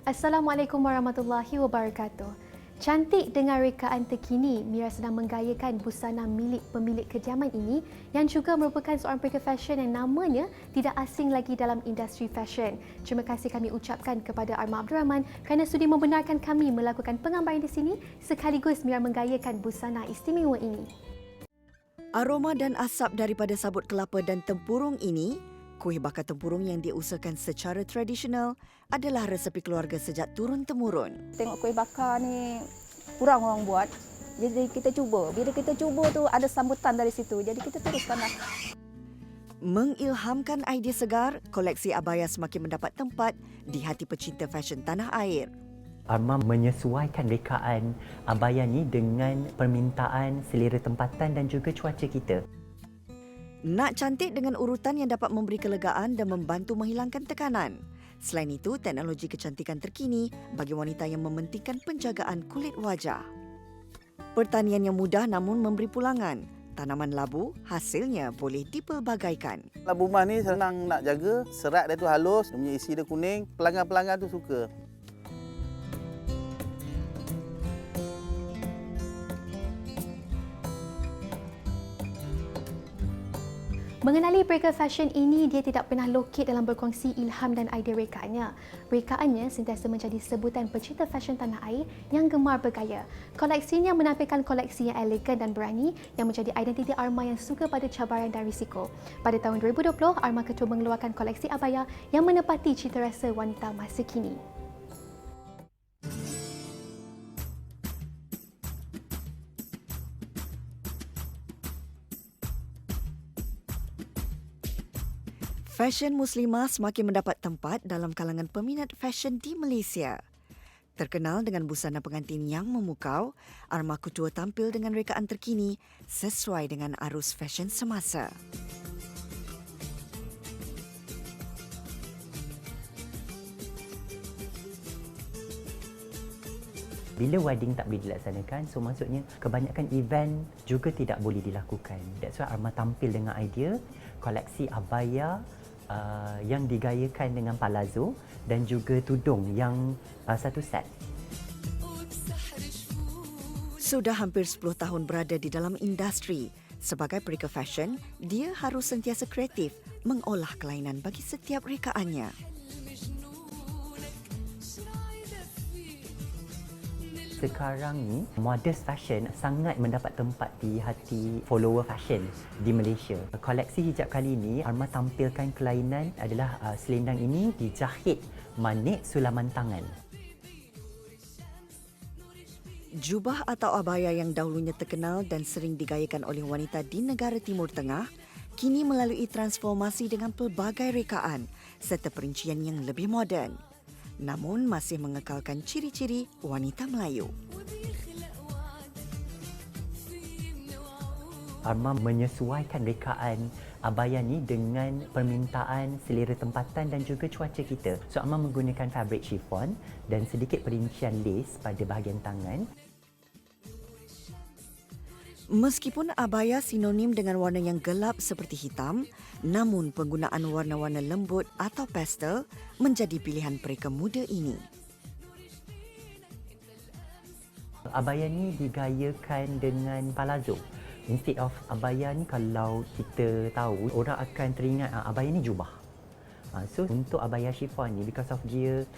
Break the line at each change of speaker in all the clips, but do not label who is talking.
Assalamualaikum warahmatullahi wabarakatuh. Cantik dengan rekaan terkini, Mira sedang menggayakan busana milik pemilik kediaman ini yang juga merupakan seorang pekerja fashion yang namanya tidak asing lagi dalam industri fashion. Terima kasih kami ucapkan kepada Arma Abdul Rahman kerana sudi membenarkan kami melakukan penggambaran di sini sekaligus Mira menggayakan busana istimewa ini.
Aroma dan asap daripada sabut kelapa dan tempurung ini, kuih bakar tempurung yang diusahakan secara tradisional, adalah resepi keluarga sejak turun-temurun.
Tengok kuih bakar ni kurang orang buat. Jadi kita cuba. Bila kita cuba tu ada sambutan dari situ. Jadi kita teruskanlah.
Mengilhamkan idea segar, koleksi abaya semakin mendapat tempat di hati pecinta fashion tanah air.
Arma menyesuaikan rekaan abaya ni dengan permintaan selera tempatan dan juga cuaca kita.
Nak cantik dengan urutan yang dapat memberi kelegaan dan membantu menghilangkan tekanan. Selain itu, teknologi kecantikan terkini bagi wanita yang mementingkan penjagaan kulit wajah. Pertanian yang mudah namun memberi pulangan. Tanaman labu hasilnya boleh dipelbagaikan.
Labu emas ni senang nak jaga, serat dia tu halus, dia punya isi dia kuning, pelanggan-pelanggan tu suka.
Mengenali pekerja fashion ini, dia tidak pernah lokit dalam berkongsi ilham dan idea rekaannya. Rekaannya sentiasa menjadi sebutan pecinta fashion tanah air yang gemar bergaya. Koleksinya menampilkan koleksi yang elegan dan berani yang menjadi identiti Arma yang suka pada cabaran dan risiko. Pada tahun 2020, Arma Ketua mengeluarkan koleksi abaya yang menepati cita rasa wanita masa kini.
Fashion muslimah semakin mendapat tempat dalam kalangan peminat fashion di Malaysia. Terkenal dengan busana pengantin yang memukau, Arma Ketua tampil dengan rekaan terkini sesuai dengan arus fashion semasa.
Bila wedding tak boleh dilaksanakan, so maksudnya kebanyakan event juga tidak boleh dilakukan. That's why Arma tampil dengan idea koleksi abaya yang digayakan dengan palazzo dan juga tudung yang satu set.
Sudah hampir 10 tahun berada di dalam industri. Sebagai pekerja fashion, dia harus sentiasa kreatif mengolah kelainan bagi setiap rekaannya.
Sekarang ni, modest fashion sangat mendapat tempat di hati follower fashion di Malaysia. Koleksi hijab kali ini, Arma tampilkan kelainan adalah selendang ini dijahit manik sulaman tangan.
Jubah atau abaya yang dahulunya terkenal dan sering digayakan oleh wanita di negara Timur Tengah, kini melalui transformasi dengan pelbagai rekaan serta perincian yang lebih moden. Namun masih mengekalkan ciri-ciri wanita Melayu.
Arma menyesuaikan rekaan abaya ni dengan permintaan selera tempatan dan juga cuaca kita. So Arma menggunakan fabric chiffon dan sedikit perincian lace pada bahagian tangan.
Meskipun abaya sinonim dengan warna yang gelap seperti hitam, namun penggunaan warna-warna lembut atau pastel menjadi pilihan mereka muda ini.
Abaya ni digayakan dengan palazzo. Instead of abaya ni, kalau kita tahu, orang akan teringat abaya ni jubah. So untuk abaya chiffon ni, because of dia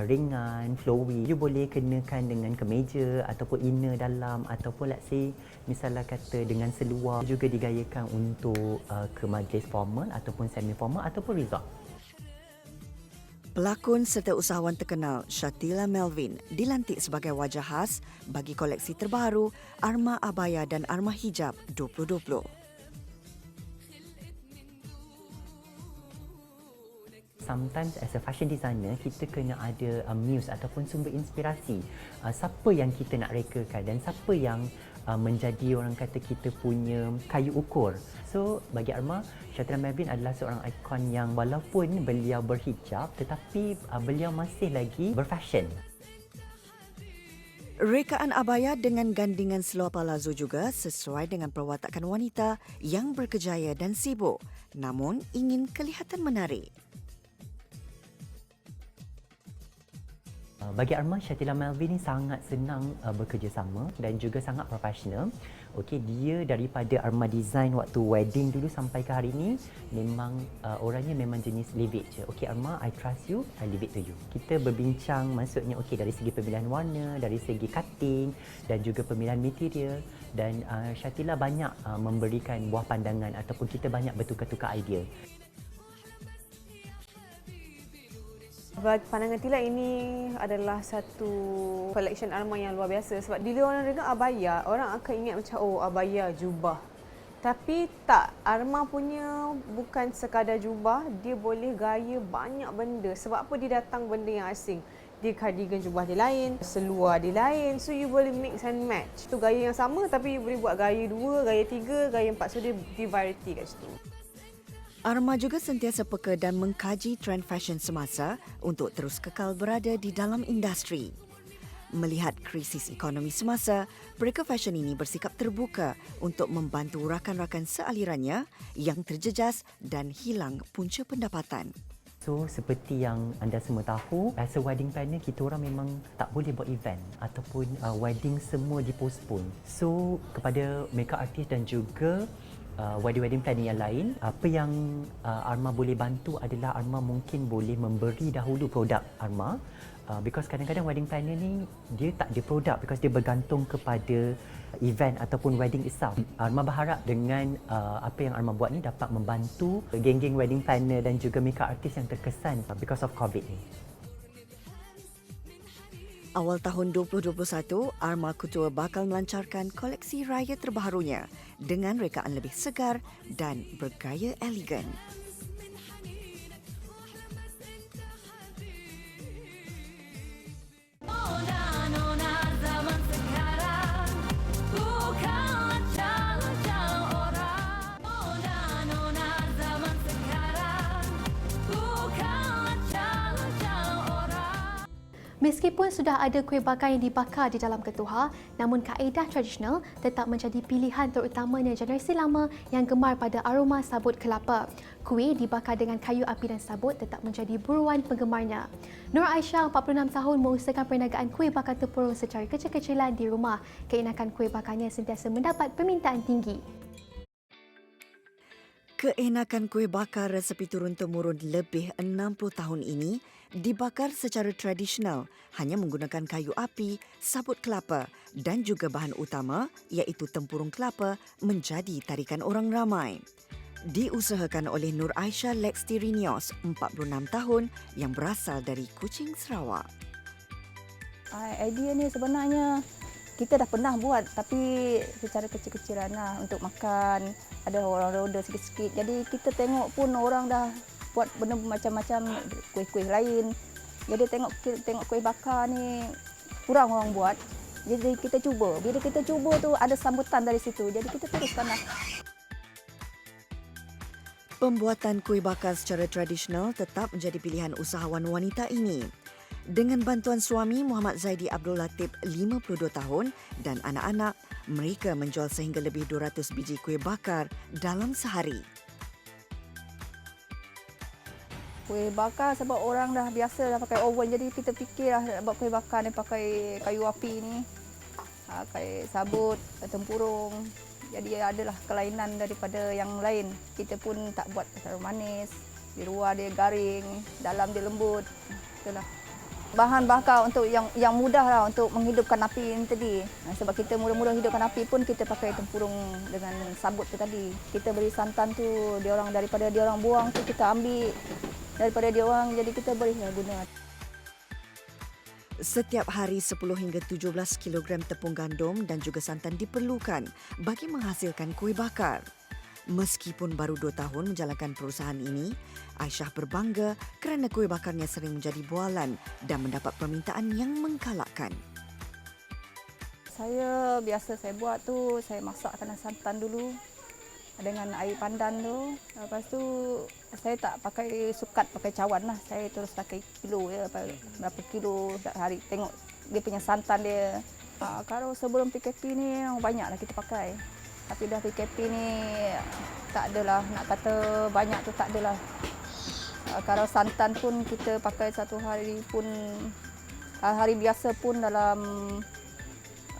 ringan, flowy, you boleh kenakan dengan kemeja ataupun inner dalam, ataupun let's say misalnya kata dengan seluar, juga digayakan untuk ke majlis formal ataupun semi formal ataupun resort.
Pelakon serta usahawan terkenal Shatila Melvin dilantik sebagai wajah khas bagi koleksi terbaru Arma Abaya dan Arma Hijab 2020.
Sometimes as a fashion designer, kita kena ada muse ataupun sumber inspirasi. Siapa yang kita nak rekakan dan siapa yang menjadi orang kata kita punya kayu ukur. So bagi Arma, Shatila Melvin adalah seorang ikon yang walaupun beliau berhijab tetapi beliau masih lagi berfashion.
Rekaan abaya dengan gandingan seluar palazzo juga sesuai dengan perwatakan wanita yang berkejaya dan sibuk, namun ingin kelihatan menarik.
Bagi Arma, Syatila Melvin ni sangat senang bekerjasama dan juga sangat profesional. Okey, dia daripada Arma Design waktu wedding dulu sampai ke hari ni memang orangnya memang jenis leave it je. Okey Arma, I trust you, I leave it to you. Kita berbincang maksudnya okey dari segi pemilihan warna, dari segi cutting dan juga pemilihan material, dan Syatila banyak memberikan buah pandangan ataupun kita banyak bertukar-tukar idea.
Bagi pandangan Tila, ini adalah satu collection Arma yang luar biasa. Sebab bila orang dengar abaya, orang akan ingat macam oh abaya, jubah. Tapi tak, Arma punya bukan sekadar jubah, dia boleh gaya banyak benda. Sebab apa dia datang benda yang asing. Dia cardigan jubah dia lain, seluar dia lain. So you boleh mix and match. Tu gaya yang sama tapi you boleh buat gaya 2, gaya 3, gaya 4. So dia variety kat situ.
Arma juga sentiasa peka dan mengkaji trend fashion semasa untuk terus kekal berada di dalam industri. Melihat krisis ekonomi semasa, Breaker Fashion ini bersikap terbuka untuk membantu rakan-rakan sealirannya yang terjejas dan hilang punca pendapatan.
So, seperti yang anda semua tahu, as a wedding planner, kita orang memang tak boleh buat event ataupun wedding semua dipostpone. So, kepada makeup artist dan juga wedding planner yang lain, apa yang Arma boleh bantu adalah Arma mungkin boleh memberi dahulu produk Arma, because kadang-kadang wedding planner ni dia tak ada produk because dia bergantung kepada event ataupun wedding itself. Arma berharap dengan apa yang Arma buat ni dapat membantu geng-geng wedding planner dan juga makeup artist yang terkesan because of COVID ni.
Awal tahun 2021, Arma Couture bakal melancarkan koleksi raya terbarunya dengan rekaan lebih segar dan bergaya elegan.
Meskipun sudah ada kuih bakar yang dibakar di dalam ketuha, namun kaedah tradisional tetap menjadi pilihan terutamanya generasi lama yang gemar pada aroma sabut kelapa. Kuih dibakar dengan kayu api dan sabut tetap menjadi buruan penggemarnya. Nur Aisyah, 46 tahun, mengusahakan perniagaan kuih bakar tempurung secara kecil-kecilan di rumah. Keenakan kuih bakarnya sentiasa mendapat permintaan tinggi.
Keenakan kuih bakar resepi turun-temurun lebih 60 tahun ini dibakar secara tradisional hanya menggunakan kayu api, sabut kelapa dan juga bahan utama iaitu tempurung kelapa menjadi tarikan orang ramai. Diusahakan oleh Nur Aisyah Lextirinios, 46 tahun yang berasal dari Kuching, Sarawak.
Idea ni sebenarnya kita dah pernah buat tapi secara kecil-kecilan lah untuk makan. Ada orang order sikit-sikit. Jadi kita tengok pun orang dah buat benda macam-macam kuih-kuih lain. Jadi tengok kuih bakar ni kurang orang buat. Jadi kita cuba. Bila kita cuba tu ada sambutan dari situ. Jadi kita teruskanlah.
Pembuatan kuih bakar secara tradisional tetap menjadi pilihan usahawan wanita ini. Dengan bantuan suami Muhammad Zaidi Abdul Latif, 52 tahun dan anak-anak, mereka menjual sehingga lebih 200 biji kuih bakar dalam sehari.
Kuih bakar sebab orang dah biasa dah pakai oven. Jadi kita fikirlah buat kuih bakar ni pakai kayu api ni. Pakai sabut, tempurung. Jadi adalah kelainan daripada yang lain. Kita pun tak buat terlalu manis. Di luar dia garing, dalam dia lembut. Itulah. Bahan bakar untuk yang mudah lah untuk menghidupkan api ini tadi. Sebab kita mula-mula hidupkan api pun kita pakai tempurung dengan sabut tu tadi. Kita beri santan tu daripada dia orang buang tu kita ambil daripada dia orang, jadi kita berilah guna.
Setiap hari 10 hingga 17 kg tepung gandum dan juga santan diperlukan bagi menghasilkan kuih bakar. Meskipun baru 2 tahun menjalankan perusahaan ini, Aisyah berbangga kerana kuih bakarnya sering menjadi bualan dan mendapat permintaan yang menggalakkan.
Saya buat tu, saya masakkan santan dulu dengan air pandan tu. Lepas tu saya tak pakai sukat, pakai cawan lah. Saya terus pakai kilo ya, berapa kilo hari tengok dia punya santan dia. Kalau sebelum PKP ni banyaklah kita pakai. Tapi dah PKP ni tak adalah, nak kata banyak tu tak adalah. Kalau santan pun kita pakai satu hari pun Hari biasa pun dalam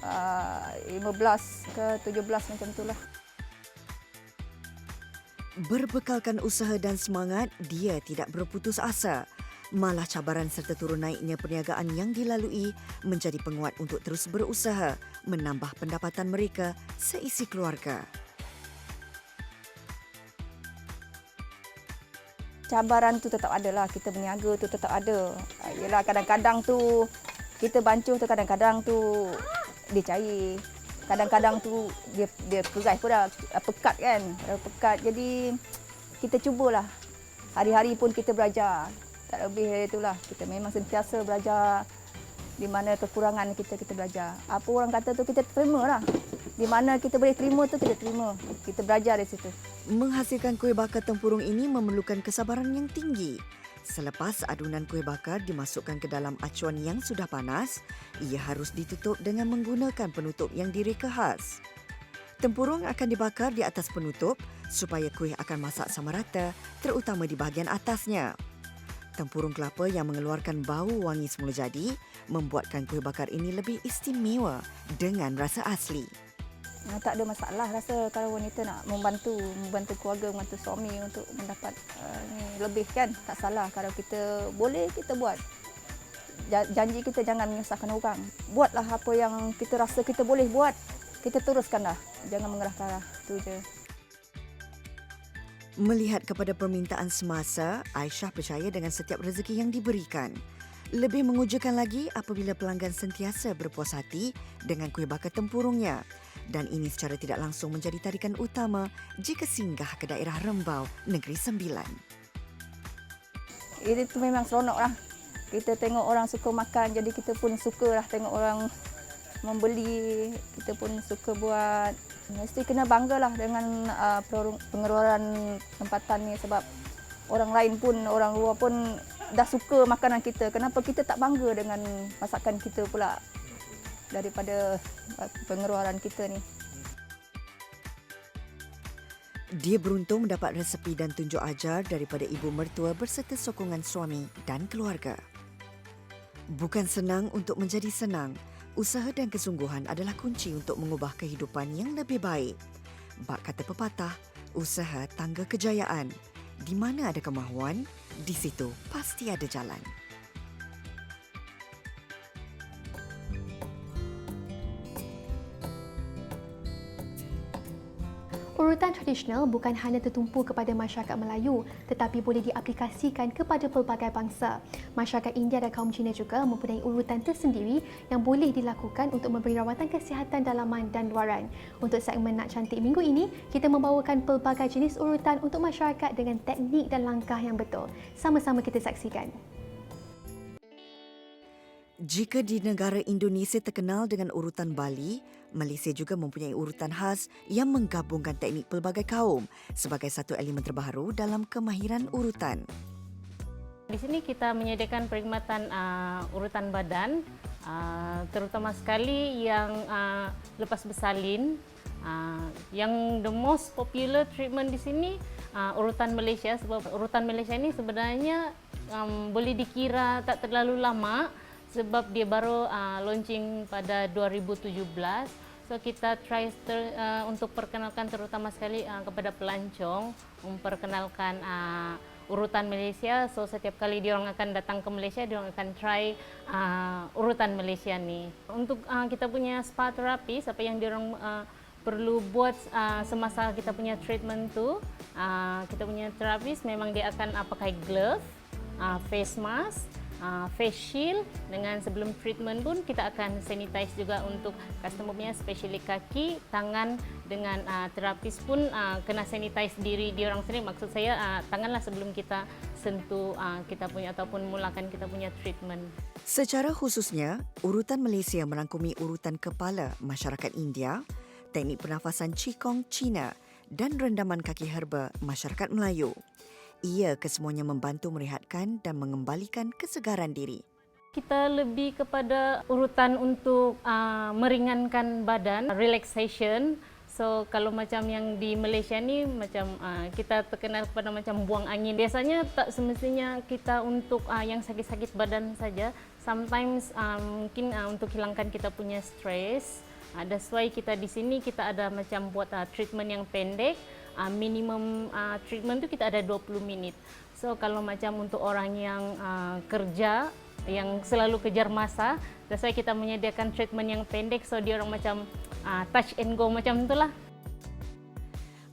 15 ke 17 macam itulah.
Berbekalkan usaha dan semangat, dia tidak berputus asa. Malah cabaran serta turun naiknya perniagaan yang dilalui menjadi penguat untuk terus berusaha menambah pendapatan mereka seisi keluarga.
Cabaran tu tetap ada lah, kita berniaga tu tetap ada. Yelah kadang-kadang tu kita bancuh tu, kadang-kadang tu dia cair. Kadang-kadang tu dia keras pun dah, pekat kan. Pekat, jadi kita cubalah. Hari-hari pun kita belajar. Tak lebih dari itulah. Kita memang sentiasa belajar. Di mana kekurangan kita belajar. Apa orang kata tu kita terima lah. Di mana kita boleh terima tu kita terima. Kita belajar dari situ.
Menghasilkan kuih bakar tempurung ini memerlukan kesabaran yang tinggi. Selepas adunan kuih bakar dimasukkan ke dalam acuan yang sudah panas, ia harus ditutup dengan menggunakan penutup yang direka khas. Tempurung akan dibakar di atas penutup supaya kuih akan masak sama rata, terutama di bahagian atasnya. Tempurung kelapa yang mengeluarkan bau wangi semula jadi membuatkan kuih bakar ini lebih istimewa dengan rasa asli.
Tak ada masalah rasa kalau wanita nak membantu keluarga, membantu suami untuk mendapat lebih kan. Tak salah kalau kita boleh kita buat. Janji kita jangan menyusahkan orang. Buatlah apa yang kita rasa kita boleh buat. Kita teruskanlah. Jangan mengerah-kerah. Itu je.
Melihat kepada permintaan semasa, Aisyah percaya dengan setiap rezeki yang diberikan. Lebih mengujakan lagi apabila pelanggan sentiasa berpuas hati dengan kuih bakar tempurungnya. Dan ini secara tidak langsung menjadi tarikan utama jika singgah ke daerah Rembau, Negeri Sembilan.
Itu memang seronok lah. Kita tengok orang suka makan, jadi kita pun suka lah tengok orang membeli. Kita pun suka buat. Mesti kena bangga lah dengan pengeluaran tempatan ni sebab orang lain pun, orang luar pun dah suka makanan kita. Kenapa kita tak bangga dengan masakan kita pula daripada pengeluaran kita ni.
Dia beruntung mendapat resepi dan tunjuk ajar daripada ibu mertua berserta sokongan suami dan keluarga. Bukan senang untuk menjadi senang. Usaha dan kesungguhan adalah kunci untuk mengubah kehidupan yang lebih baik. Bak kata pepatah, usaha tangga kejayaan. Di mana ada kemahuan, di situ pasti ada jalan.
Urutan tradisional bukan hanya tertumpu kepada masyarakat Melayu tetapi boleh diaplikasikan kepada pelbagai bangsa. Masyarakat India dan kaum Cina juga mempunyai urutan tersendiri yang boleh dilakukan untuk memberi rawatan kesihatan dalaman dan luaran. Untuk segmen Nak Cantik minggu ini, kita membawakan pelbagai jenis urutan untuk masyarakat dengan teknik dan langkah yang betul. Sama-sama kita saksikan.
Jika di negara Indonesia terkenal dengan urutan Bali, Malaysia juga mempunyai urutan khas yang menggabungkan teknik pelbagai kaum sebagai satu elemen terbaru dalam kemahiran urutan.
Di sini kita menyediakan perkhidmatan urutan badan, terutama sekali yang lepas bersalin. Yang the most popular treatment di sini urutan Malaysia, sebab urutan Malaysia ini sebenarnya boleh dikira tak terlalu lama sebab dia baru launching pada 2017. So kita try untuk perkenalkan terutama sekali kepada pelancong, memperkenalkan urutan Malaysia. So setiap kali diorang akan datang ke Malaysia, diorang akan try urutan Malaysia ni. Untuk kita punya spa terapis, apa yang diorang perlu buat semasa kita punya treatment tu, kita punya terapis memang dia akan pakai glove, face mask, face shield. Dengan sebelum treatment pun kita akan sanitize juga untuk customer punya, especially kaki, tangan. Dengan terapis pun kena sanitize diri diorang sendiri. Maksud saya tanganlah sebelum kita sentuh kita punya ataupun mulakan kita punya treatment.
Secara khususnya, urutan Malaysia merangkumi urutan kepala masyarakat India, teknik pernafasan Qigong Cina dan rendaman kaki herba masyarakat Melayu. Ia kesemuanya membantu merehatkan dan mengembalikan kesegaran diri.
Kita lebih kepada urutan untuk meringankan badan, relaxation. So kalau macam yang di Malaysia ni macam kita terkenal kepada macam buang angin. Biasanya tak semestinya kita untuk yang sakit-sakit badan saja. Sometimes mungkin untuk hilangkan kita punya stres. That's why kita di sini kita ada macam buat treatment yang pendek. Minimum treatment tu kita ada 20 minit. So kalau macam untuk orang yang kerja yang selalu kejar masa, that's why kita menyediakan treatment yang pendek so dia orang macam touch and go macam itulah.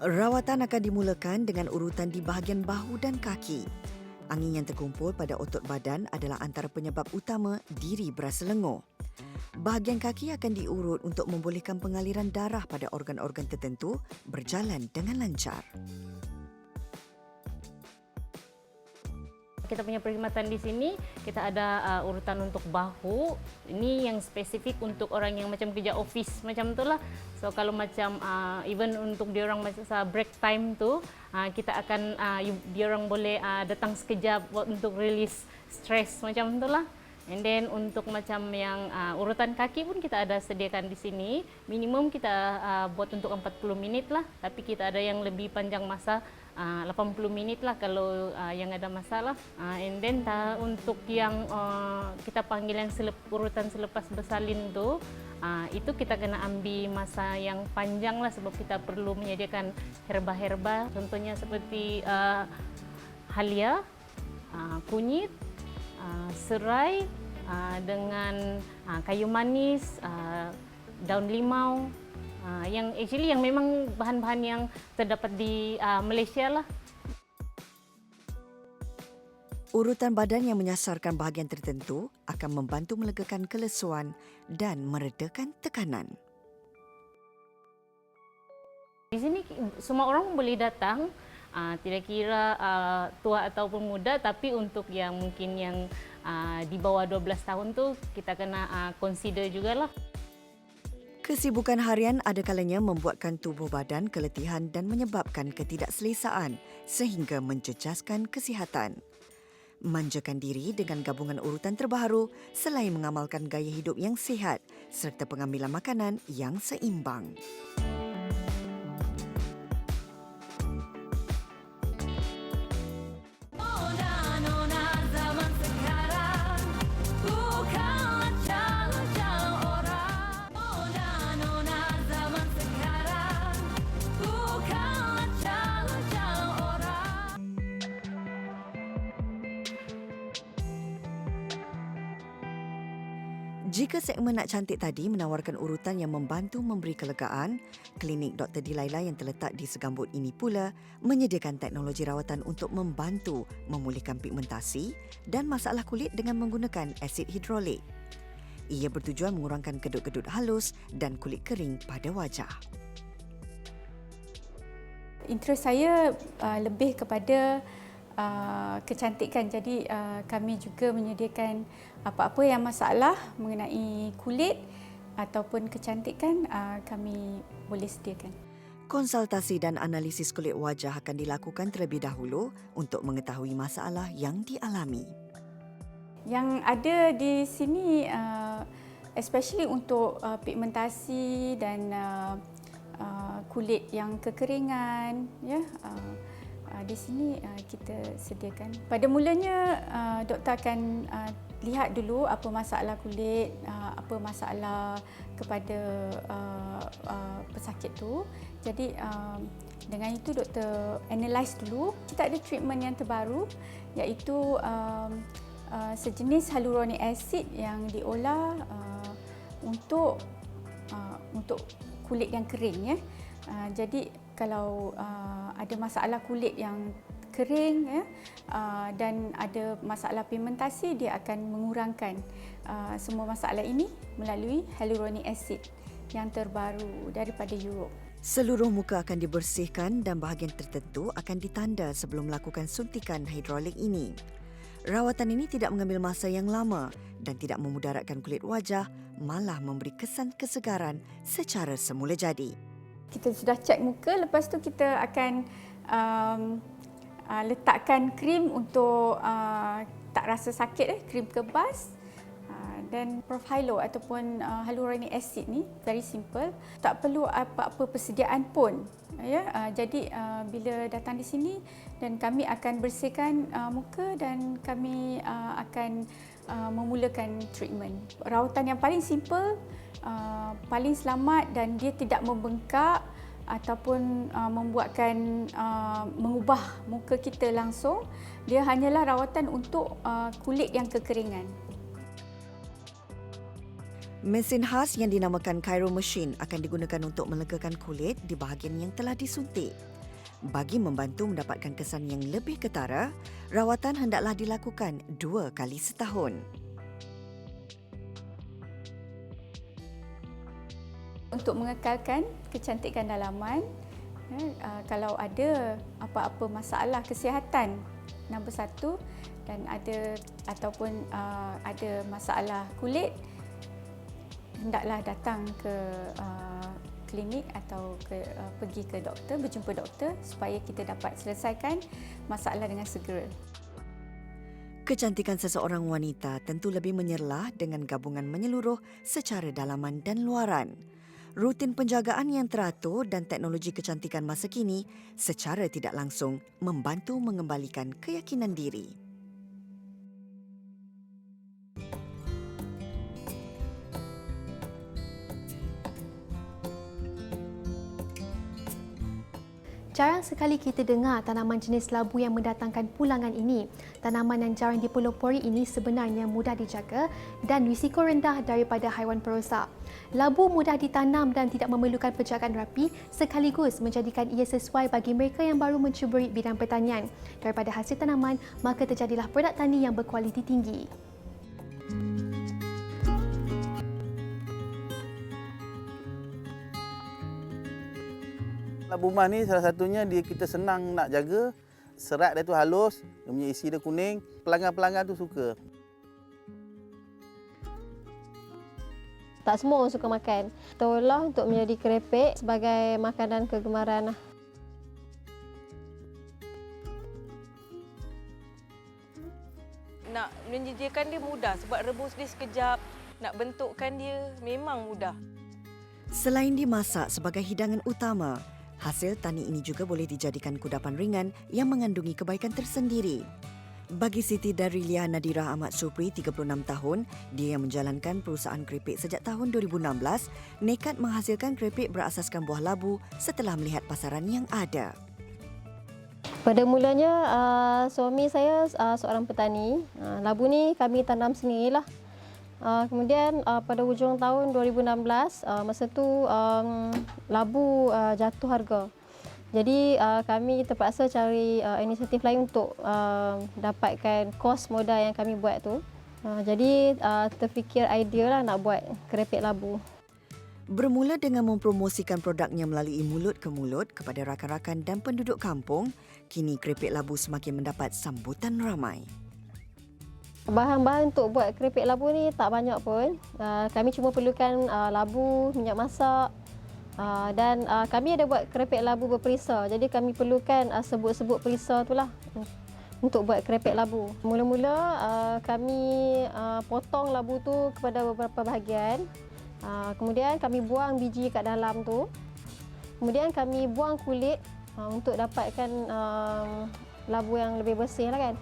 Rawatan akan dimulakan dengan urutan di bahagian bahu dan kaki. Angin yang terkumpul pada otot badan adalah antara penyebab utama diri berasa lenguh. Bahagian kaki akan diurut untuk membolehkan pengaliran darah pada organ-organ tertentu berjalan dengan lancar.
Kita punya perkhidmatan di sini, kita ada urutan untuk bahu. Ini yang spesifik untuk orang yang macam kerja office macam itulah. So kalau macam even untuk dia orang masa break time tu, kita akan dia orang boleh datang sekejap untuk release stress macam itulah. And then untuk macam yang urutan kaki pun kita ada sediakan di sini. Minimum kita buat untuk 40 minit lah. Tapi kita ada yang lebih panjang masa, 80 minit lah kalau yang ada masalah. And then untuk yang kita panggil yang urutan selepas bersalin tu, itu kita kena ambil masa yang panjang lah sebab kita perlu menyediakan herba-herba. Contohnya seperti halia, kunyit, serai dengan kayu manis, daun limau, yang actually yang memang bahan-bahan yang terdapat di Malaysia lah.
Urutan badan yang menyasarkan bahagian tertentu akan membantu melegakan kelesuan dan meredakan tekanan.
Di sini semua orang boleh datang, tidak kira tua ataupun muda, tapi untuk yang mungkin yang di bawah 12 tahun tu kita kena consider jugalah.
Kesibukan harian ada kalanya membuatkan tubuh badan keletihan dan menyebabkan ketidakselesaan sehingga mencecaskan kesihatan. Manjakan diri dengan gabungan urutan terbaru selain mengamalkan gaya hidup yang sihat serta pengambilan makanan yang seimbang. Jika segmen Nak Cantik tadi menawarkan urutan yang membantu memberi kelegaan, klinik Dr. Dilaila yang terletak di Segambut ini pula menyediakan teknologi rawatan untuk membantu memulihkan pigmentasi dan masalah kulit dengan menggunakan asid hidrolik. Ia bertujuan mengurangkan kedut-kedut halus dan kulit kering pada wajah.
Interest saya lebih kepada kecantikan. Jadi kami juga menyediakan apa-apa yang masalah mengenai kulit ataupun kecantikan kami boleh sediakan.
Konsultasi dan analisis kulit wajah akan dilakukan terlebih dahulu untuk mengetahui masalah yang dialami.
Yang ada di sini especially untuk pigmentasi dan kulit yang kekeringan, ya. Di sini kita sediakan. Pada mulanya doktor akan lihat dulu apa masalah kulit, apa masalah kepada pesakit tu. Jadi dengan itu doktor analyse dulu. Kita ada treatment yang terbaru iaitu sejenis hyaluronic acid yang diolah untuk kulit yang kering, ya. Jadi kalau ada masalah kulit yang kering, ya, dan ada masalah pigmentasi, dia akan mengurangkan semua masalah ini melalui hyaluronic acid yang terbaru daripada Europe.
Seluruh muka akan dibersihkan dan bahagian tertentu akan ditanda sebelum melakukan suntikan hidrolik ini. Rawatan ini tidak mengambil masa yang lama dan tidak memudaratkan kulit wajah, malah memberi kesan kesegaran secara semula jadi.
Kita sudah cek muka, lepas tu kita akan letakkan krim untuk tak rasa sakit, krim kebas. Dan Profhilo ataupun hyaluronic acid ni very simple, tak perlu apa-apa persediaan pun. Ya, jadi bila datang di sini dan kami akan bersihkan muka dan kami akan memulakan treatment. Rawatan yang paling simple, paling selamat dan dia tidak membengkak ataupun membuatkan mengubah muka kita langsung. Dia hanyalah rawatan untuk kulit yang kekeringan.
Mesin khas yang dinamakan Chiro Machine akan digunakan untuk melegakan kulit di bahagian yang telah disuntik. Bagi membantu mendapatkan kesan yang lebih ketara, rawatan hendaklah dilakukan 2 kali setahun.
Untuk mengekalkan kecantikan dalaman, kalau ada apa-apa masalah kesihatan nombor 1 dan ada ataupun ada masalah kulit, hendaklah datang ke klinik atau pergi ke doktor, berjumpa doktor supaya kita dapat selesaikan masalah dengan segera.
Kecantikan seseorang wanita tentu lebih menyerlah dengan gabungan menyeluruh secara dalaman dan luaran. Rutin penjagaan yang teratur dan teknologi kecantikan masa kini secara tidak langsung membantu mengembalikan keyakinan diri.
Jarang sekali kita dengar tanaman jenis labu yang mendatangkan pulangan ini. Tanaman yang jarang dipelopori ini sebenarnya mudah dijaga dan risiko rendah daripada haiwan perosak. Labu mudah ditanam dan tidak memerlukan penjagaan rapi sekaligus menjadikan ia sesuai bagi mereka yang baru mencuburi bidang pertanian. Daripada hasil tanaman, maka terjadilah produk tani yang berkualiti tinggi.
Labu emas ni salah satunya kita senang nak jaga, serat dia tu halus, dia punya isi dia kuning, pelanggan-pelanggan tu suka.
Tak semua orang suka makan. Kita olah untuk menjadi kerepek sebagai makanan kegemaran.
Nak menyediakan dia mudah sebab rebus dia sekejap, nak bentukkan dia memang mudah.
Selain dimasak sebagai hidangan utama, hasil tani ini juga boleh dijadikan kudapan ringan yang mengandungi kebaikan tersendiri. Bagi Siti Darilia Nadira Ahmad Supri, 36 tahun, dia yang menjalankan perusahaan keripik sejak tahun 2016, nekat menghasilkan keripik berasaskan buah labu setelah melihat pasaran yang ada.
Pada mulanya, suami saya seorang petani. Labu ni kami tanam sendirilah. Kemudian pada hujung tahun 2016, masa tu labu jatuh harga. Jadi kami terpaksa cari inisiatif lain untuk dapatkan kos modal yang kami buat tu. Jadi terfikir idea lah nak buat keripik labu.
Bermula dengan mempromosikan produknya melalui mulut ke mulut kepada rakan-rakan dan penduduk kampung, kini keripik labu semakin mendapat sambutan ramai.
Bahan-bahan untuk buat keripik labu ni tak banyak pun. Kami cuma perlukan labu, minyak masak dan kami ada buat keripik labu berperisa. Jadi kami perlukan sebut-sebut perisa itulah untuk buat keripik labu. Mula-mula kami potong labu tu kepada beberapa bahagian. Kemudian kami buang biji kat dalam tu. Kemudian kami buang kulit untuk dapatkan labu yang lebih bersih lah kan.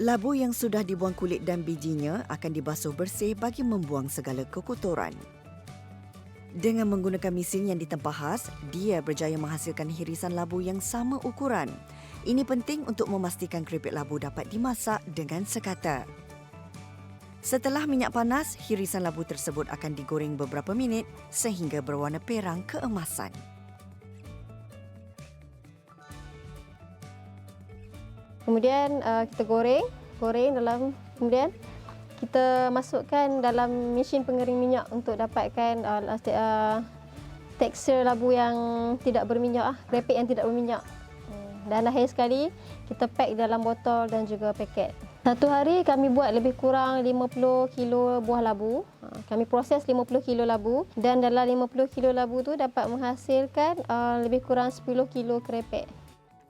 Labu yang sudah dibuang kulit dan bijinya akan dibasuh bersih bagi membuang segala kekotoran. Dengan menggunakan mesin yang ditempa khas, dia berjaya menghasilkan hirisan labu yang sama ukuran. Ini penting untuk memastikan keripik labu dapat dimasak dengan sekata. Setelah minyak panas, hirisan labu tersebut akan digoreng beberapa minit sehingga berwarna perang keemasan.
Kemudian kita goreng dalam, kemudian kita masukkan dalam mesin pengering minyak untuk dapatkan tekstur labu yang tidak berminyak, keripik yang tidak berminyak. Dan akhir sekali kita pack dalam botol dan juga paket. Satu hari kami buat lebih kurang 50 kilo buah labu. Kami proses 50 kilo labu dan dalam 50 kilo labu tu dapat menghasilkan lebih kurang 10 kilo keripik.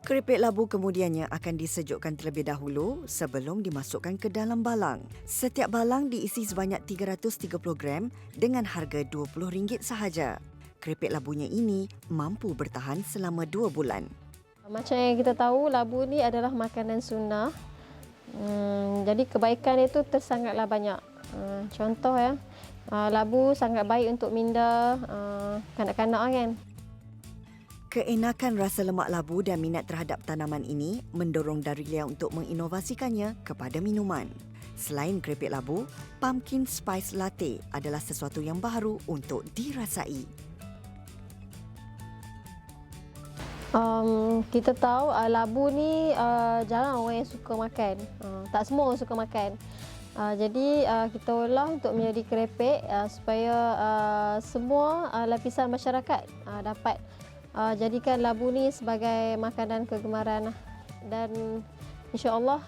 Keripik labu kemudiannya akan disejukkan terlebih dahulu sebelum dimasukkan ke dalam balang. Setiap balang diisi sebanyak 330 gram dengan harga RM20 sahaja. Keripik labunya ini mampu bertahan selama 2 bulan.
Macam yang kita tahu, labu ni adalah makanan sunnah. Jadi kebaikan itu tersangatlah banyak. Contoh ya, labu sangat baik untuk minda kanak-kanak kan.
Keenakan rasa lemak labu dan minat terhadap tanaman ini mendorong Darilia untuk menginovasikannya kepada minuman. Selain keripik labu, pumpkin spice latte adalah sesuatu yang baru untuk dirasai.
Kita tahu labu ni jarang orang yang suka makan. Tak semua orang suka makan. Jadi kita olah untuk menjadi keripik supaya semua lapisan masyarakat dapat jadikan labu ni sebagai makanan kegemaran dan insya-Allah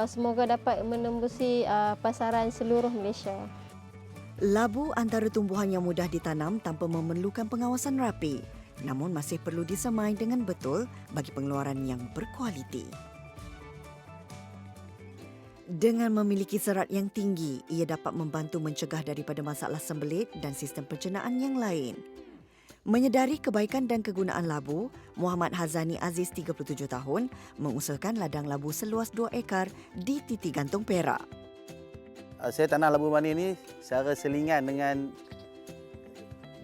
semoga dapat menembusi pasaran seluruh Malaysia.
Labu antara tumbuhan yang mudah ditanam tanpa memerlukan pengawasan rapi, namun masih perlu disemai dengan betul bagi pengeluaran yang berkualiti. Dengan memiliki serat yang tinggi, ia dapat membantu mencegah daripada masalah sembelit dan sistem pencernaan yang lain. Menyedari kebaikan dan kegunaan labu, Muhammad Hazani Aziz 37 tahun mengusahakan ladang labu seluas 2 ekar di Titi Gantung Perak.
Saya tanam labu manis ni secara selingan dengan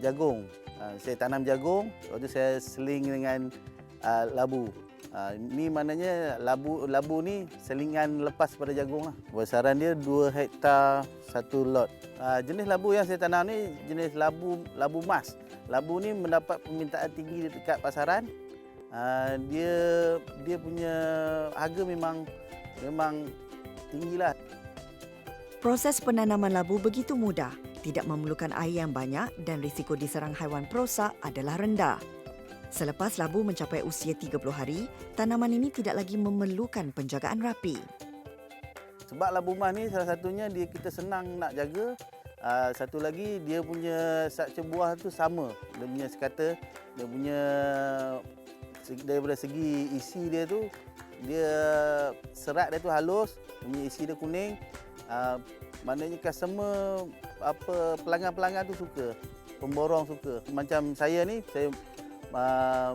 jagung. Saya tanam jagung, lepas tu saya seling dengan labu. Ini maknanya labu ni selingan lepas pada jagung lah. Besaran dia 2 hektar 1 lot. Jenis labu yang saya tanam ni jenis labu mas. Labu ni mendapat permintaan tinggi dekat pasaran. Dia punya harga memang tinggilah.
Proses penanaman labu begitu mudah, tidak memerlukan air yang banyak dan risiko diserang haiwan perosak adalah rendah. Selepas labu mencapai usia 30 hari, tanaman ini tidak lagi memerlukan penjagaan rapi.
Sebab labu mas ni salah satunya kita senang nak jaga. Satu lagi dia punya struktur buah tu sama. Dia punya sekata, dia punya daripada segi isi dia tu, dia serat dia tu halus, dia punya isi dia kuning. Maknanya customer pelanggan-pelanggan tu suka, pemborong suka. Macam saya ni, saya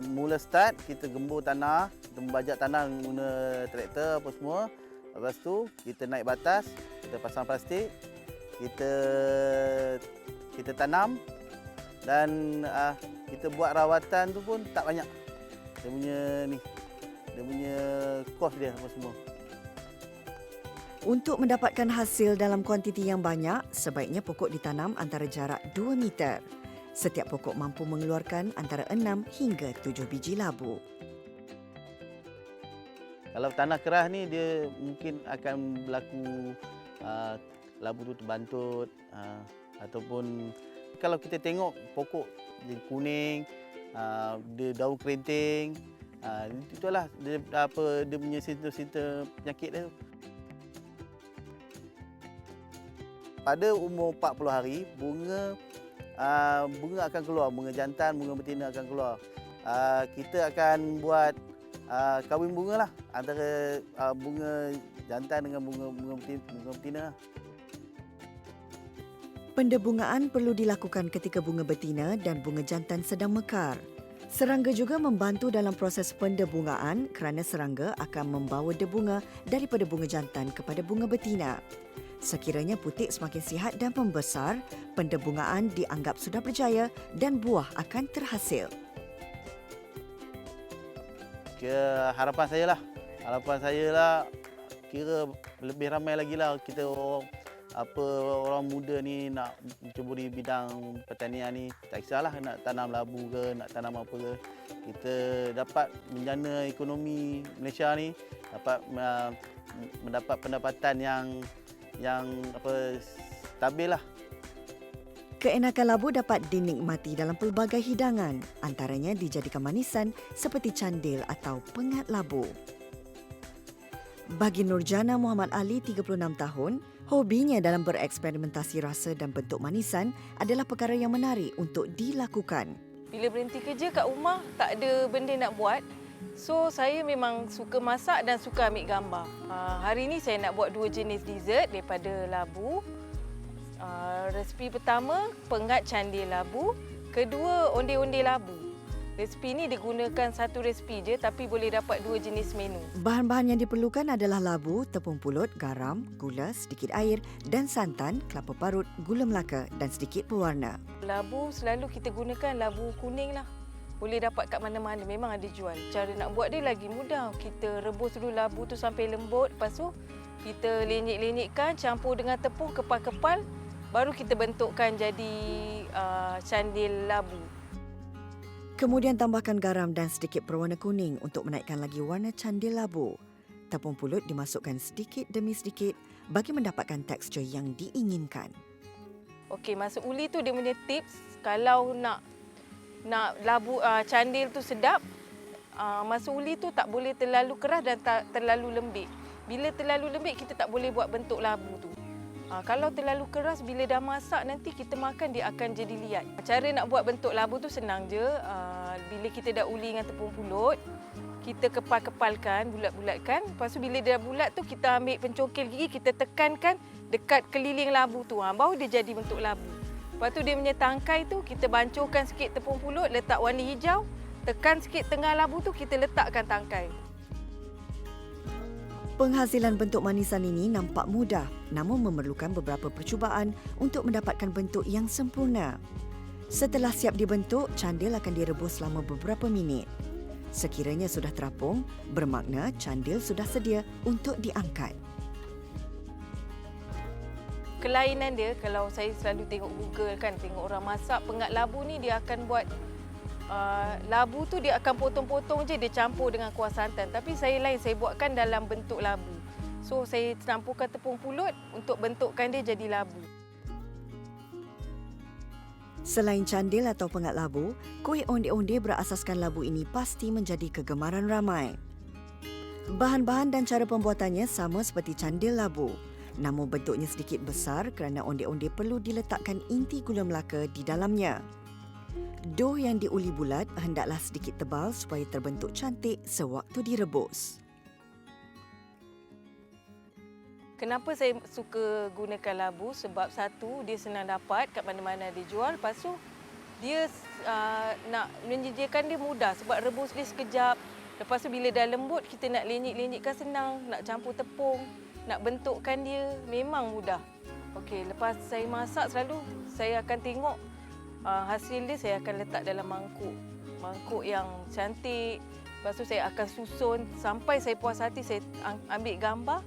mula start kita gembur tanah, kita membajak tanah guna traktor apa semua. Lepas tu kita naik batas, kita pasang plastik, kita tanam dan kita buat rawatan tu pun tak banyak. Dia punya kos dia apa semua.
Untuk mendapatkan hasil dalam kuantiti yang banyak, sebaiknya pokok ditanam antara jarak 2 meter. Setiap pokok mampu mengeluarkan antara 6 hingga 7 biji labu.
Kalau tanah keras ni dia mungkin akan berlaku labu tu terbantut ataupun kalau kita tengok pokok dia kuning, dia daun kerinting, itulah dia punya simptom-simptom penyakit dia. Pada umur 40 hari, bunga akan keluar, bunga jantan, bunga betina akan keluar. Kita akan buat kahwin bunga lah antara bunga jantan dengan bunga betina.
Pendebungaan perlu dilakukan ketika bunga betina dan bunga jantan sedang mekar. Serangga juga membantu dalam proses pendebungaan kerana serangga akan membawa debunga daripada bunga jantan kepada bunga betina. Sekiranya putik semakin sihat dan membesar, pendebungaan dianggap sudah berjaya dan buah akan terhasil.
Harapan saya lah kira lebih ramai lagi lah kita orang muda ni nak menceburi bidang pertanian ni. Tak kisahlah nak tanam labu ke, nak tanam apa ke. Kita dapat menjana ekonomi Malaysia ni, dapat mendapat pendapatan yang stabil lah.
Keenakan labu dapat dinikmati dalam pelbagai hidangan, antaranya dijadikan manisan seperti candil atau pengat labu. Bagi Nurjana Muhammad Ali, 36 tahun, hobinya dalam bereksperimentasi rasa dan bentuk manisan adalah perkara yang menarik untuk dilakukan.
Bila berhenti kerja kat rumah, tak ada benda nak buat. So saya memang suka masak dan suka ambil gambar. Hari ini saya nak buat 2 jenis dessert daripada labu. Resipi pertama, pengat candil labu. Kedua, onde-onde labu. Resipi ini digunakan satu resipi je tapi boleh dapat 2 jenis menu.
Bahan-bahan yang diperlukan adalah labu, tepung pulut, garam, gula, sedikit air dan santan, kelapa parut, gula melaka dan sedikit pewarna.
Labu selalu kita gunakan labu kuning lah. Boleh dapat kat mana-mana, memang ada jual. Cara nak buat dia lagi mudah. Kita rebus dulu labu tu sampai lembut. Lepas tu kita lenyek-lenyekkan, campur dengan tepung, kepal-kepal. Baru kita bentukkan jadi candil labu.
Kemudian tambahkan garam dan sedikit pewarna kuning untuk menaikkan lagi warna candil labu. Tepung pulut dimasukkan sedikit demi sedikit bagi mendapatkan tekstur yang diinginkan.
Okey, masuk uli tu dia punya tips. Kalau nak labu candil tu sedap, masuk uli tu tak boleh terlalu keras dan tak terlalu lembik. Bila terlalu lembik kita tak boleh buat bentuk labu tu. Kalau terlalu keras, bila dah masak nanti kita makan dia akan jadi liat. Cara nak buat bentuk labu tu senang je. Bila kita dah uli dengan tepung pulut, kita kepal-kepalkan, bulat-bulatkan. Lepas tu bila dia dah bulat tu kita ambil pencongkel gigi, kita tekankan dekat keliling labu tu. Baru dia jadi bentuk labu. Lepas tu dia punya tangkai tu kita bancuhkan sikit tepung pulut, letak warna hijau. Tekan sikit tengah labu tu, kita letakkan tangkai.
Penghasilan bentuk manisan ini nampak mudah namun memerlukan beberapa percubaan untuk mendapatkan bentuk yang sempurna. Setelah siap dibentuk, candil akan direbus selama beberapa minit. Sekiranya sudah terapung, bermakna candil sudah sedia untuk diangkat.
Kelainan dia, kalau saya selalu tengok Google kan, tengok orang masak pengat labu ni, dia akan buat labu tu dia akan potong-potong je, dia campur dengan kuah santan. Tapi saya lain, saya buatkan dalam bentuk labu. So saya campurkan tepung pulut untuk bentukkan dia jadi labu.
Selain candil atau pengat labu, kuih onde-onde berasaskan labu ini pasti menjadi kegemaran ramai. Bahan-bahan dan cara pembuatannya sama seperti candil labu. Namun bentuknya sedikit besar kerana onde-onde perlu diletakkan inti gula melaka di dalamnya. Dough yang diuli bulat hendaklah sedikit tebal supaya terbentuk cantik sewaktu direbus.
Kenapa saya suka gunakan labu? Sebab satu, dia senang dapat kat mana-mana dia jual. Lepas tu, dia nak menyediakan dia mudah sebab rebus dia sekejap. Lepas tu bila dah lembut, kita nak lenyek-lenyekkan senang. Nak campur tepung, nak bentukkan dia memang mudah. Okey, lepas saya masak selalu, saya akan tengok hasil dia, saya akan letak dalam mangkuk yang cantik. Lepas tu saya akan susun sampai saya puas hati, saya ambil gambar.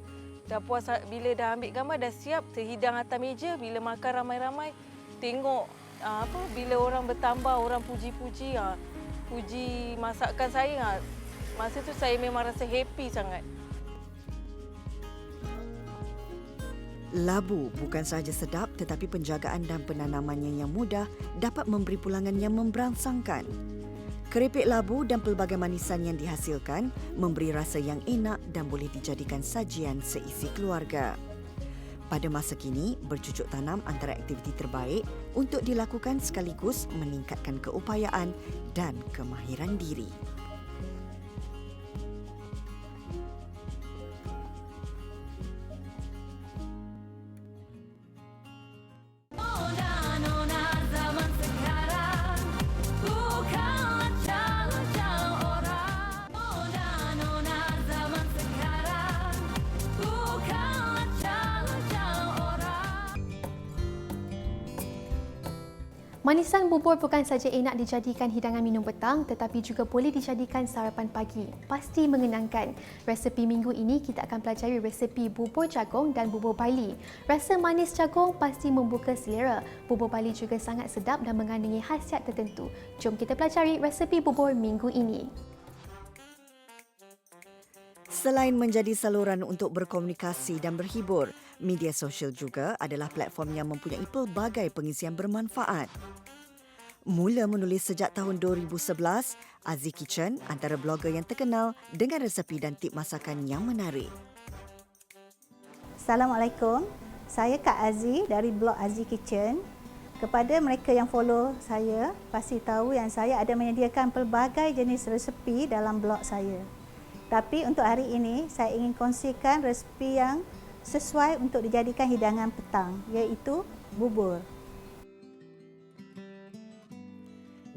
Bila dah ambil gambar, dah siap, terhidang atas meja. Bila makan ramai-ramai, tengok bila orang bertambah, orang puji-puji, puji masakan saya. Masa tu saya memang rasa happy sangat.
Labu bukan sahaja sedap tetapi penjagaan dan penanamannya yang mudah dapat memberi pulangan yang memberangsangkan. Keripik labu dan pelbagai manisan yang dihasilkan memberi rasa yang enak dan boleh dijadikan sajian seisi keluarga. Pada masa kini, bercucuk tanam antara aktiviti terbaik untuk dilakukan sekaligus meningkatkan keupayaan dan kemahiran diri.
Manisan bubur bukan saja enak dijadikan hidangan minum petang tetapi juga boleh dijadikan sarapan pagi. Pasti mengenangkan. Resepi minggu ini kita akan pelajari resepi bubur jagung dan bubur bali. Rasa manis jagung pasti membuka selera. Bubur bali juga sangat sedap dan mengandungi khasiat tertentu. Jom kita pelajari resepi bubur minggu ini.
Selain menjadi saluran untuk berkomunikasi dan berhibur, media sosial juga adalah platform yang mempunyai pelbagai pengisian bermanfaat. Mula menulis sejak tahun 2011, Azzi Kitchen antara blogger yang terkenal dengan resepi dan tip masakan yang menarik.
Assalamualaikum, saya Kak Azzi dari blog Azzi Kitchen. Kepada mereka yang follow saya, pasti tahu yang saya ada menyediakan pelbagai jenis resepi dalam blog saya. Tapi untuk hari ini, saya ingin kongsikan resepi yang sesuai untuk dijadikan hidangan petang, iaitu bubur.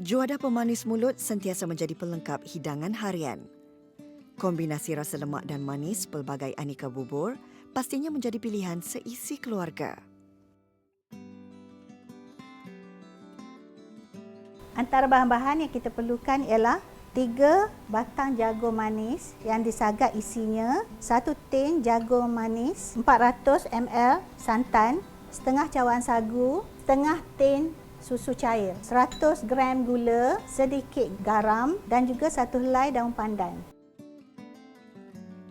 Juadah pemanis mulut sentiasa menjadi pelengkap hidangan harian. Kombinasi rasa lemak dan manis pelbagai aneka bubur pastinya menjadi pilihan seisi keluarga.
Antara bahan-bahan yang kita perlukan ialah 3 batang jagung manis yang disagak isinya, 1 tin jagung manis, 400 ml santan, setengah cawan sagu, setengah tin susu cair, 100 gram gula, sedikit garam dan juga 1 helai daun pandan.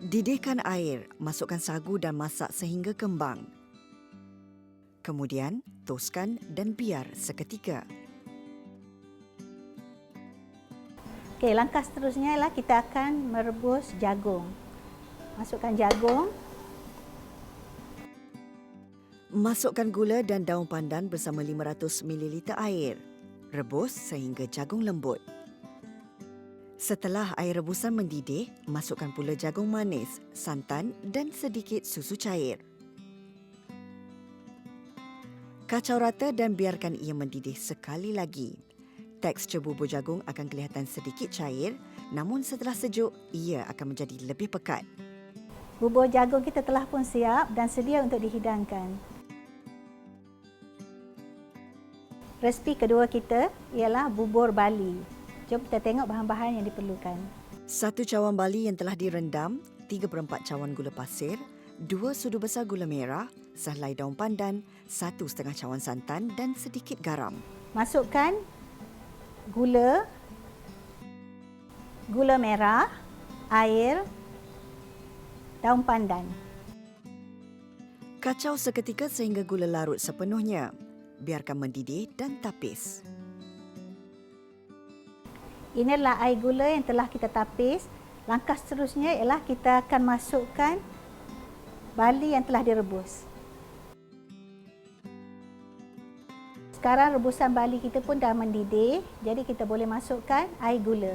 Didihkan air, masukkan sagu dan masak sehingga kembang. Kemudian, toskan dan biar seketika.
Okey, langkah seterusnya ialah kita akan merebus jagung. Masukkan jagung.
Masukkan gula dan daun pandan bersama 500 ml air. Rebus sehingga jagung lembut. Setelah air rebusan mendidih, masukkan pula jagung manis, santan dan sedikit susu cair. Kacau rata dan biarkan ia mendidih sekali lagi. Tekstur bubur jagung akan kelihatan sedikit cair, namun setelah sejuk, ia akan menjadi lebih pekat.
Bubur jagung kita telah pun siap dan sedia untuk dihidangkan. Resipi kedua kita ialah bubur Bali. Jom kita tengok bahan-bahan yang diperlukan.
1 cawan bali yang telah direndam, 3/4 cawan gula pasir, 2 sudu besar gula merah, sehelai daun pandan, 1/2 cawan santan dan sedikit garam.
Masukkan gula, gula merah, air, daun pandan.
Kacau seketika sehingga gula larut sepenuhnya. Biarkan mendidih dan tapis.
Inilah air gula yang telah kita tapis. Langkah seterusnya ialah kita akan masukkan bali yang telah direbus. Sekarang rebusan bali kita pun dah mendidih, jadi kita boleh masukkan air gula.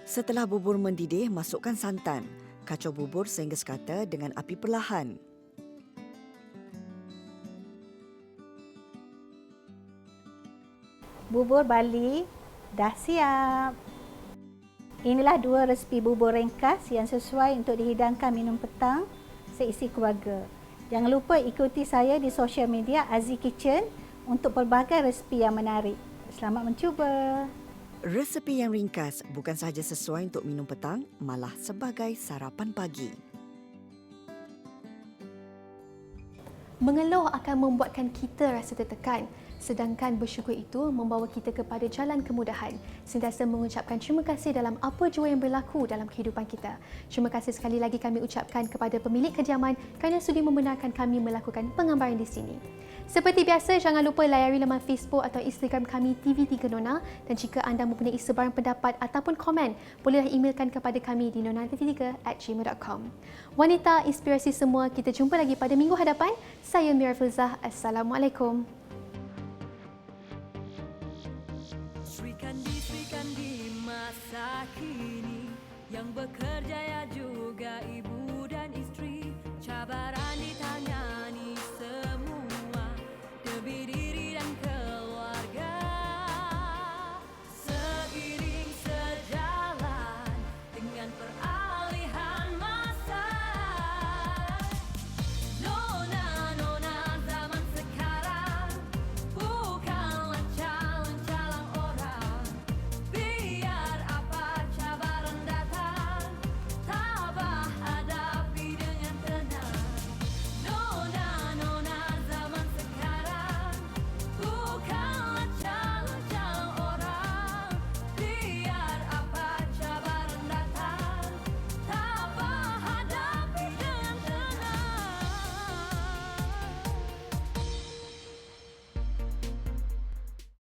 Setelah bubur mendidih, masukkan santan. Kacau bubur sehingga sekata dengan api perlahan.
Bubur Bali dah siap. Inilah 2 resipi bubur ringkas yang sesuai untuk dihidangkan minum petang seisi keluarga. Jangan lupa ikuti saya di sosial media Azzi Kitchen untuk pelbagai resipi yang menarik. Selamat mencuba.
Resepi yang ringkas bukan sahaja sesuai untuk minum petang, malah sebagai sarapan pagi.
Mengeluh akan membuatkan kita rasa tertekan, sedangkan bersyukur itu membawa kita kepada jalan kemudahan. Sentiasa mengucapkan terima kasih dalam apa jua yang berlaku dalam kehidupan kita. Terima kasih sekali lagi kami ucapkan kepada pemilik kediaman kerana sudi membenarkan kami melakukan penggambaran di sini. Seperti biasa, jangan lupa layari laman Facebook atau Instagram kami TV3 Nona, dan jika anda mempunyai sebarang pendapat ataupun komen, bolehlah emailkan kepada kami di nonatv3@gmail.com. Wanita inspirasi semua, kita jumpa lagi pada minggu hadapan. Saya Mira Filzah. Assalamualaikum.
Sri Kandi masa kini yang bekerja ya